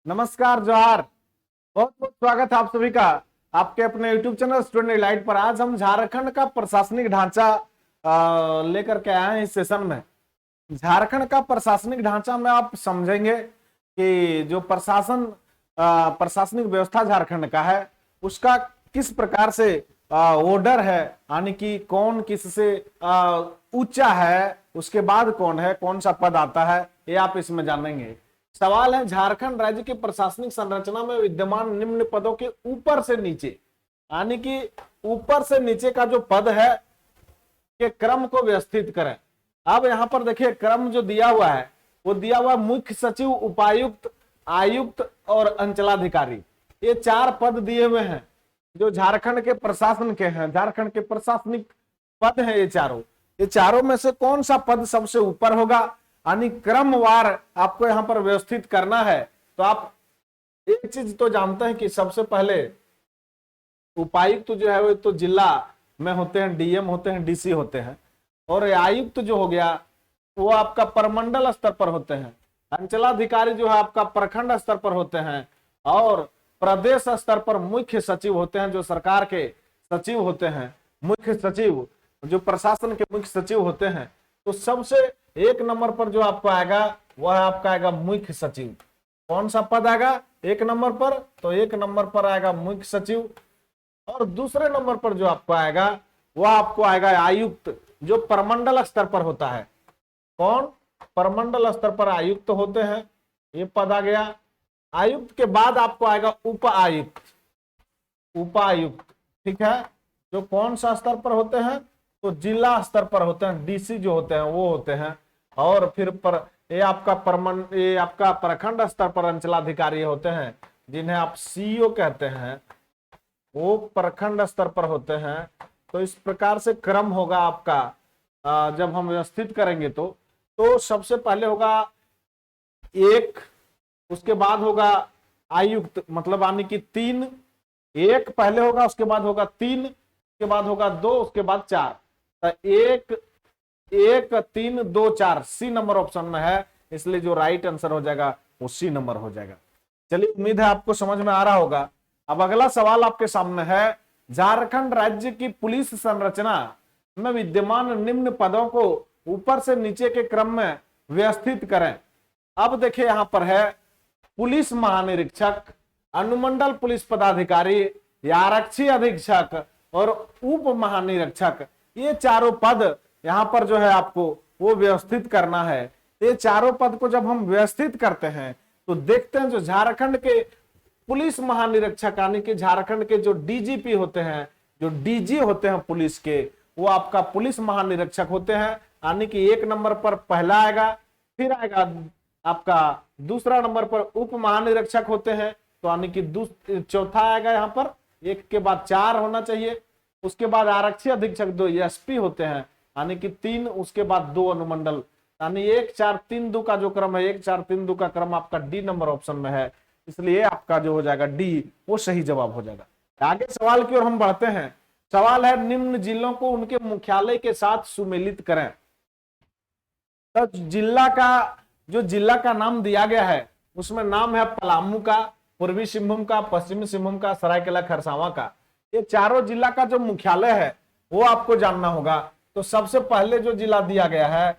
नमस्कार, जोहार। बहुत बहुत स्वागत है आप सभी का आपके अपने YouTube चैनल स्टूडेंट लाइट पर। आज हम झारखंड का प्रशासनिक ढांचा लेकर के आए हैं। इस सेशन में झारखंड का प्रशासनिक ढांचा में आप समझेंगे कि जो प्रशासनिक व्यवस्था झारखंड का है उसका किस प्रकार से ऑर्डर है, यानी कि कौन किससे ऊंचा है, उसके बाद कौन है, कौन सा पद आता है, ये आप इसमें जानेंगे। सवाल है, झारखंड राज्य की प्रशासनिक संरचना में विद्यमान निम्न पदों के ऊपर से नीचे, यानी कि ऊपर से नीचे का जो पद है के क्रम को व्यवस्थित करें। अब यहां पर देखिए क्रम जो दिया हुआ है वो दिया हुआ मुख्य सचिव, उपायुक्त, आयुक्त और अंचलाधिकारी। ये 4 पद दिए हुए हैं जो झारखंड के प्रशासन के हैं, झारखंड के प्रशासनिक पद हैं। ये चारों में से कौन सा पद सबसे ऊपर होगा, यानी क्रमवार आपको यहां पर व्यवस्थित करना है। तो आप एक चीज तो जानते हैं कि सबसे पहले उपायुक्त जो है वो तो जिला में होते हैं, डीएम होते हैं, डीसी होते हैं। और आयुक्त जो हो गया वो आपका प्रमंडल स्तर पर होते हैं। अंचलाधिकारी जो है आपका प्रखंड स्तर पर होते हैं। और प्रदेश स्तर पर मुख्य सचिव होते हैं, जो सरकार के सचिव होते हैं, मुख्य सचिव जो प्रशासन के मुख्य सचिव होते हैं। तो सबसे एक नंबर पर जो आपको आएगा वह आपका आएगा मुख्य सचिव। कौन सा पद आएगा एक नंबर पर? तो एक नंबर पर आएगा मुख्य सचिव। और दूसरे नंबर पर जो आपको आएगा वह आपको आएगा आयुक्त, जो प्रमंडल स्तर पर होता है। कौन? प्रमंडल स्तर पर आयुक्त होते हैं, ये पद आ गया। आयुक्त के बाद आपको आएगा उप आयुक्त, उपायुक्त, ठीक है, जो कौन सा स्तर पर होते हैं? तो जिला स्तर पर होते हैं। डीसी जो होते हैं वो होते हैं। और फिर ये आपका प्रखंड स्तर पर अंचलाधिकारी होते हैं, जिन्हें आप सीईओ कहते हैं, वो प्रखंड स्तर पर होते हैं। तो इस प्रकार से क्रम होगा आपका। जब हम व्यवस्थित करेंगे तो सबसे पहले होगा एक, उसके बाद होगा आयुक्त, मतलब यानी कि 3। एक पहले होगा, उसके बाद होगा 3, उसके बाद होगा 2, उसके बाद 4। तो 1 1 3 2 4 सी नंबर ऑप्शन में है, इसलिए जो राइट आंसर हो जाएगा वो सी नंबर हो जाएगा। चलिए, उम्मीद है आपको समझ में आ रहा होगा। अब अगला सवाल आपके सामने है, झारखंड राज्य की पुलिस संरचना में विद्यमान निम्न पदों को ऊपर से नीचे के क्रम में व्यवस्थित करें। अब देखिए यहां पर है पुलिस महानिरीक्षक, अनुमंडल पुलिस पदाधिकारी या आरक्षी अधीक्षक और उप महानिरीक्षक। ये चारों पद यहां पर जो है आपको वो व्यवस्थित करना है। ये चारों पद को जब हम व्यवस्थित करते हैं तो देखते हैं जो झारखंड के पुलिस महानिरीक्षक, यानी कि झारखंड के जो डीजीपी होते हैं, जो डीजी होते हैं पुलिस के, वो आपका पुलिस महानिरीक्षक होते हैं। यानी कि एक नंबर पर पहला आएगा, फिर आएगा आपका दूसरा नंबर पर उप महानिरीक्षक होते हैं। तो यानी कि चौथा आएगा यहाँ पर, एक के बाद 4 होना चाहिए। उसके बाद आरक्षी अधीक्षक 2 एसपी होते हैं, यानी कि 3, उसके बाद 2 अनुमंडल। यानी 1 4 3 2 का जो क्रम है, 1 4 3 2 का क्रम आपका डी नंबर ऑप्शन में है, इसलिए आपका जो हो जाएगा डी वो सही जवाब हो जाएगा। आगे सवाल की ओर हम बढ़ते हैं। सवाल है, निम्न जिलों को उनके मुख्यालय के साथ सुमेलित करें। तो जिला का नाम दिया गया है उसमें नाम है पलामू का, पूर्वी सिंहभूम का, पश्चिमी सिंहभूम का, सरायकेला खरसावां का। ये चारों जिला का जो मुख्यालय है वो आपको जानना होगा। तो सबसे पहले जो जिला दिया गया है,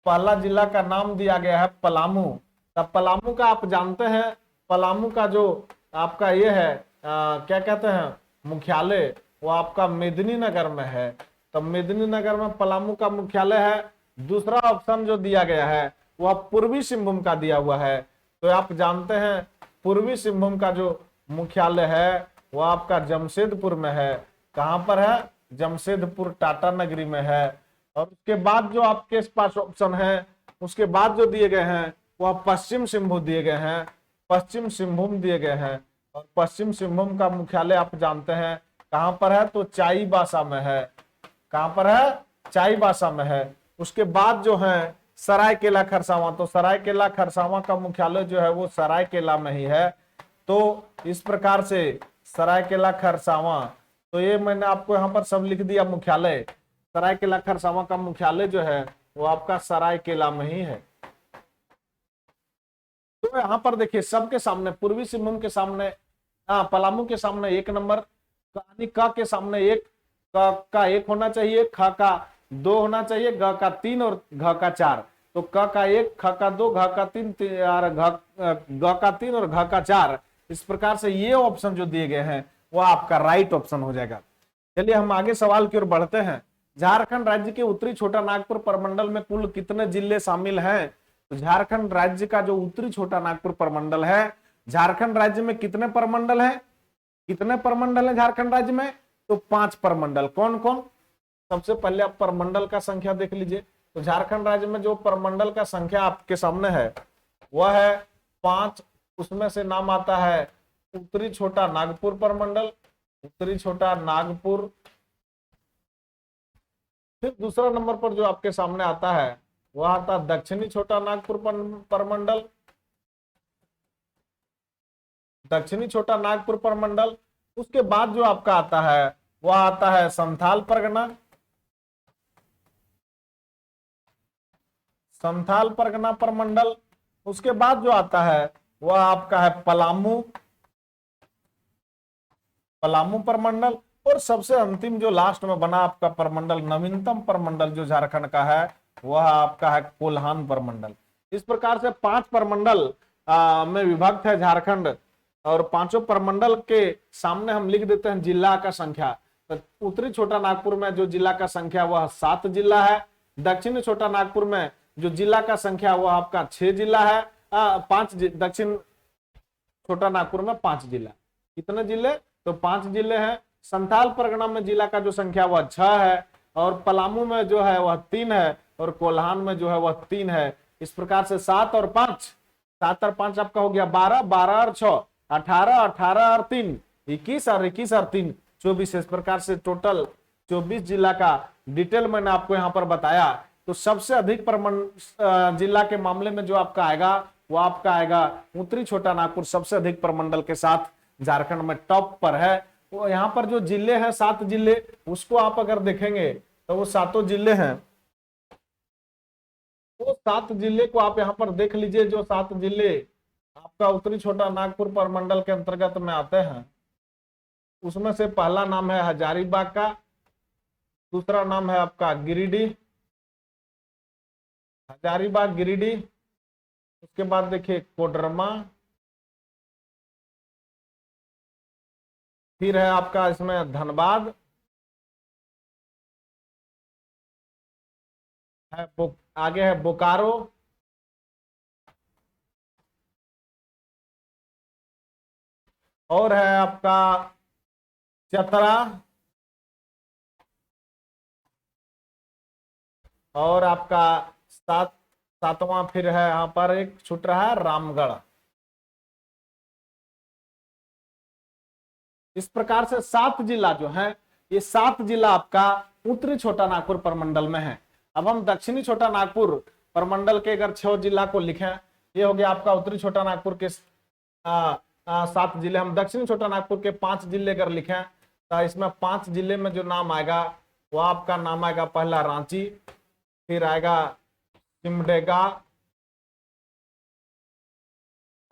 पहला जिला का नाम दिया गया है पलामू। तब पलामू का आप जानते हैं, पलामू का जो आपका ये है क्या कहते हैं मुख्यालय, वो आपका मेदिनीनगर में है। तो मेदिनीनगर में पलामू का मुख्यालय है। दूसरा ऑप्शन जो दिया गया है वह पूर्वी सिंहभूम का दिया हुआ है। तो आप जानते हैं पूर्वी सिंहभूम का जो मुख्यालय है वह आपका जमशेदपुर में है। कहां पर है? जमशेदपुर टाटा नगरी में है। और उसके बाद जो आपके पास ऑप्शन है, उसके बाद जो दिए गए हैं वह पश्चिम सिंहभूम दिए गए हैं, पश्चिम सिंहभूम दिए गए हैं। और पश्चिम सिंहभूम का मुख्यालय आप जानते हैं कहां पर है? तो चाईबासा में है। कहां पर है? चाईबासा में है। उसके बाद जो है सरायकेला खरसावां, तो सरायकेला खरसावां का मुख्यालय जो है वो सरायकेला में ही है। तो इस प्रकार से सरायकेला खरसावां, तो ये मैंने आपको यहाँ पर सब लिख दिया मुख्यालय। सरायकेला खरसावां का मुख्यालय जो है वो आपका सरायकेला में ही है। तो तो यहाँ पर देखिए सबके सामने पूर्वी सिंहभूम के सामने पलामू के सामने 1 नंबर, यानी क के सामने 1, क का 1 होना चाहिए, ख का 2 होना चाहिए, ग का 3 और घ का 4। तो क का 1, ख का 2, घ का 3 और ग का 3 और घ का 4। इस प्रकार से ये ऑप्शन जो दिए गए हैं वह आपका राइट ऑप्शन हो जाएगा। चलिए हम आगे सवाल की ओर बढ़ते हैं। झारखंड राज्य के उत्तरी छोटा नागपुर प्रमंडल में कुल कितने जिले शामिल हैं? तो झारखंड राज्य का जो उत्तरी छोटा नागपुर प्रमंडल है, झारखंड राज्य में कितने प्रमंडल हैं? कितने प्रमंडल हैं झारखंड राज्य में? तो 5 प्रमंडल। कौन कौन? सबसे पहले आप प्रमंडल का संख्या देख लीजिए। तो झारखंड राज्य में जो प्रमंडल का संख्या आपके सामने है वह है 5। उसमें से नाम आता है उत्तरी छोटा नागपुर प्रमंडल, उत्तरी छोटा नागपुर। फिर दूसरा नंबर पर जो आपके सामने आता है वह आता है दक्षिणी छोटा नागपुर प्रमंडल, दक्षिणी छोटा नागपुर प्रमंडल। उसके बाद जो आपका आता है वह आता है संथाल परगना, संथाल परगना प्रमंडल। उसके बाद जो आता है वह आपका है पलामू, पलामू प्रमंडल। और सबसे अंतिम जो लास्ट में बना आपका प्रमंडल, नवीनतम प्रमंडल जो झारखंड का है वह आपका है कोल्हान प्रमंडल। इस प्रकार से 5 प्रमंडल में विभक्त है झारखंड। और 5 प्रमंडल के सामने हम लिख देते हैं जिला का संख्या। तो उत्तरी छोटा नागपुर में जो जिला का संख्या वह 7 जिला है। दक्षिणी छोटा नागपुर में जो जिला का संख्या वह आपका 6 जिला है। 5 दक्षिण छोटा नागपुर में 5 जिला। कितने जिले? तो 5 जिले हैं। संथाल परगना में जिला का जो संख्या वह 6 है, और पलामू में जो है वह 3 है, और कोल्हान में जो है वह 3 है। इस प्रकार से 7 और 5, 7 और 5 आपका हो गया 12, 12 और 6 18, 18 और 3 21, और 21 और 3 24। इस प्रकार से टोटल 24 जिला का डिटेल मैंने आपको यहाँ पर बताया। तो सबसे अधिक जिला के मामले में जो आपका आएगा वो आपका आएगा उत्तरी छोटा नागपुर, सबसे अधिक प्रमंडल के साथ झारखंड में टॉप पर है। वो यहाँ पर जो जिले हैं 7 जिले, उसको आप अगर देखेंगे तो वो 7 जिले हैं। वो 7 जिले को आप यहाँ पर देख लीजिए। जो 7 जिले आपका उत्तरी छोटा नागपुर प्रमंडल के अंतर्गत में आते हैं उसमें से पहला नाम है हजारीबाग का, दूसरा नाम है आपका गिरिडीह, हजारीबाग गिरिडीह। उसके बाद देखिए कोडरमा, फिर है आपका इसमें धनबाद है, आगे है बोकारो, और है आपका चतरा, और आपका 7वां फिर है यहाँ पर एक छूट रहा है रामगढ़। इस प्रकार से 7 जिला जो है, ये 7 जिला आपका उत्तरी छोटा नागपुर प्रमंडल में है। अब हम दक्षिणी छोटा नागपुर प्रमंडल के अगर 6 जिला को लिखें, ये हो गया आपका उत्तरी छोटा नागपुर के 7 जिले। हम दक्षिणी छोटा नागपुर के 5 जिले अगर लिखें तो इसमें 5 जिले में जो नाम आएगा वो आपका नाम आएगा पहला रांची, फिर आएगा सिमडेगा,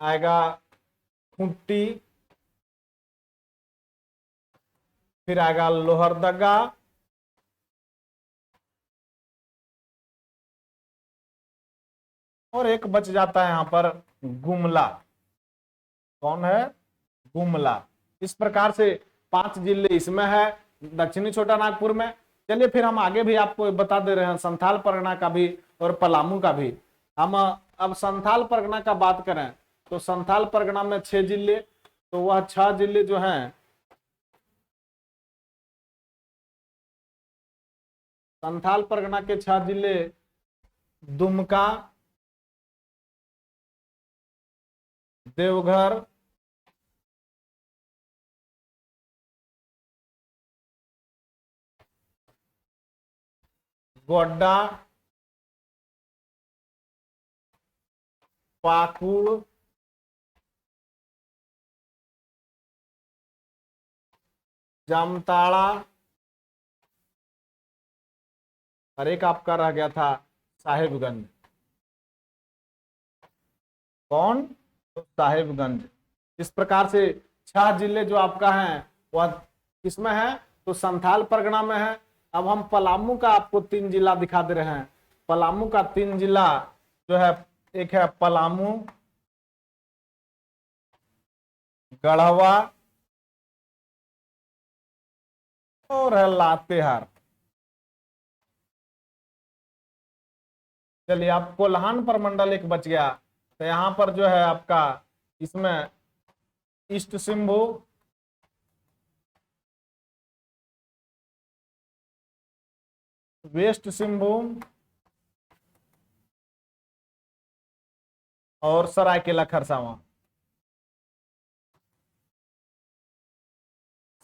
आएगा खूंटी, फिर आएगा लोहरदगा, और एक बच जाता है यहाँ पर गुमला। कौन है? गुमला। इस प्रकार से 5 जिले इसमें है दक्षिणी छोटा नागपुर में। चलिए फिर हम आगे भी आपको बता दे रहे हैं संथाल परगना का भी और पलामू का भी। हम अब संथाल परगना का बात करें तो संथाल परगना में 6 जिले, तो वह 6 जिले जो हैं संथाल परगना के 6 जिले दुमका, देवघर, गोड्डा, पाकुड़, जामताड़ा, और एक आपका रह गया था साहेबगंज। कौन? तो साहिबगंज। इस प्रकार से 6 जिले जो आपका है वह किसमें है, तो संथाल परगना में है। अब हम पलामू का आपको 3 जिला दिखा दे रहे हैं। पलामू का 3 जिला जो है, एक है पलामू, गढ़वा और है लातेहार। चलिए, आप कोल्हान प्रमंडल एक बच गया, तो यहां पर जो है आपका इसमें ईस्ट सिंभू, वेस्ट सिंहभूम और सरायकेला खरसावां।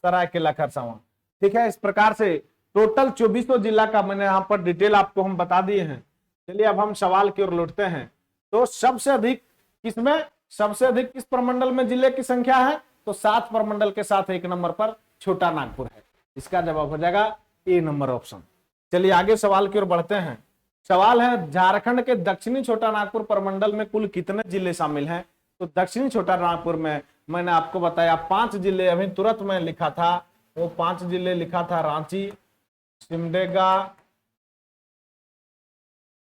सरायकेला खरसावां, ठीक है। इस प्रकार से टोटल 2400 जिला का मैंने यहाँ पर डिटेल आपको हम बता दिए हैं। चलिए अब हम सवाल की ओर लौटते हैं। तो सबसे अधिक किस प्रमंडल में जिले की संख्या है, तो 7 प्रमंडल के साथ 1 नंबर पर छोटा नागपुर है। इसका जवाब हो जाएगा ए नंबर ऑप्शन। चलिए आगे सवाल की ओर बढ़ते हैं। सवाल है, झारखंड के दक्षिणी छोटा नागपुर प्रमंडल में कुल कितने जिले शामिल हैं। तो दक्षिणी छोटा नागपुर में मैंने आपको बताया 5 जिले, अभी तुरंत में लिखा था, वो 5 जिले लिखा था, रांची, सिमडेगा,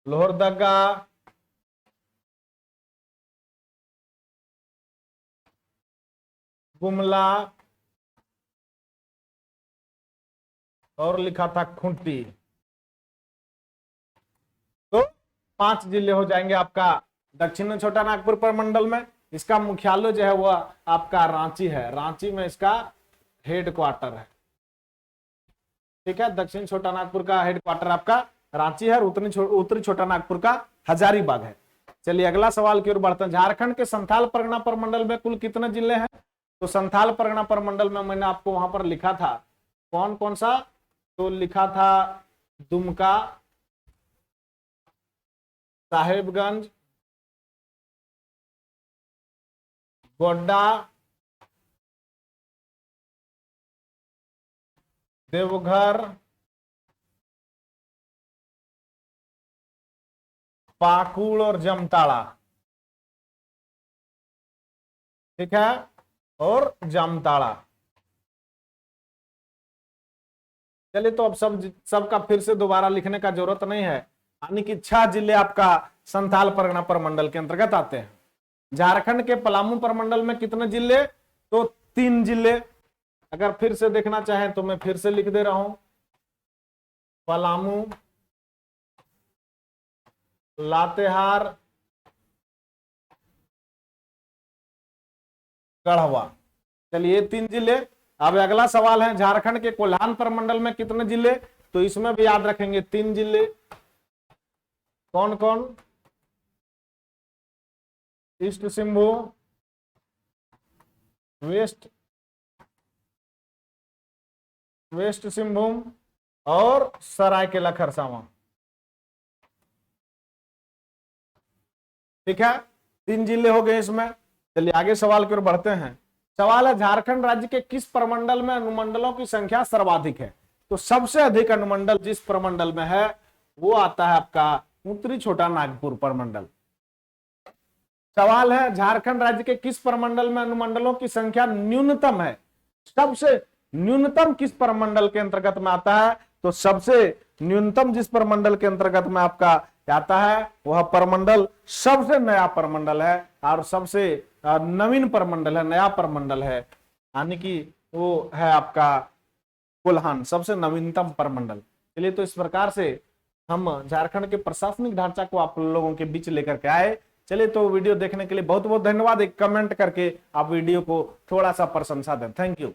लोहरदगा, गुमला और लिखा था खूंटी। तो 5 जिले हो जाएंगे आपका दक्षिण छोटा नागपुर प्रमंडल में। इसका मुख्यालय जो है वह आपका रांची है, रांची में इसका हेडक्वार्टर है, ठीक है। दक्षिण छोटा नागपुर का हेडक्वार्टर आपका रांची है, उत्तरी छोटा नागपुर का हजारीबाग है। चलिए अगला सवाल की ओर बढ़ते हैं। झारखंड के संथाल परगना प्रमंडल में कुल कितने जिले हैं। तो संथाल परगना प्रमंडल में मैंने आपको वहां पर लिखा था, कौन कौन सा, तो लिखा था दुमका, साहेबगंज, गोड्डा, देवघर, पाकुड़ और जामताड़ा, ठीक है, और जामताड़ा। चलिए तो अब सबका फिर से दोबारा लिखने का जरूरत नहीं है, यानी कि 6 जिले आपका संथाल परगना प्रमंडल के अंतर्गत आते हैं। झारखंड के पलामू प्रमंडल में कितने जिले, तो 3 जिले। अगर फिर से देखना चाहें तो मैं फिर से लिख दे रहा हूं, पलामू, लातेहार, गढ़वा। चलिए 3 जिले। अब अगला सवाल है, झारखंड के कोल्हान प्रमंडल में कितने जिले, तो इसमें भी याद रखेंगे 3 जिले। कौन कौन, ईस्ट सिंहभू, वेस्ट सिंहभूम और सरायकेला खरसावां, ठीक है। 3 जिले हो गए इसमें। चलिए आगे सवाल की ओर बढ़ते हैं। सवाल है, झारखंड राज्य के किस प्रमंडल में अनुमंडलों की संख्या सर्वाधिक है। तो सबसे अधिक अनुमंडल जिस प्रमंडल में है वो आता है आपका उत्तरी छोटा नागपुर प्रमंडल। सवाल है, झारखंड राज्य के किस प्रमंडल में अनुमंडलों की संख्या न्यूनतम है। सबसे न्यूनतम किस प्रमंडल के अंतर्गत में आता है, तो सबसे न्यूनतम जिस प्रमंडल के अंतर्गत में आपका आता है वह प्रमंडल सबसे नया प्रमंडल है और सबसे नवीन प्रमंडल है, नया प्रमंडल है, यानी कि वो है आपका कोल्हान, सबसे नवीनतम प्रमंडल। चलिए तो इस प्रकार से हम झारखंड के प्रशासनिक ढांचा को आप लोगों के बीच लेकर के आए। चलिए तो वीडियो देखने के लिए बहुत बहुत धन्यवाद। एक कमेंट करके आप वीडियो को थोड़ा सा प्रशंसा दें। Thank you.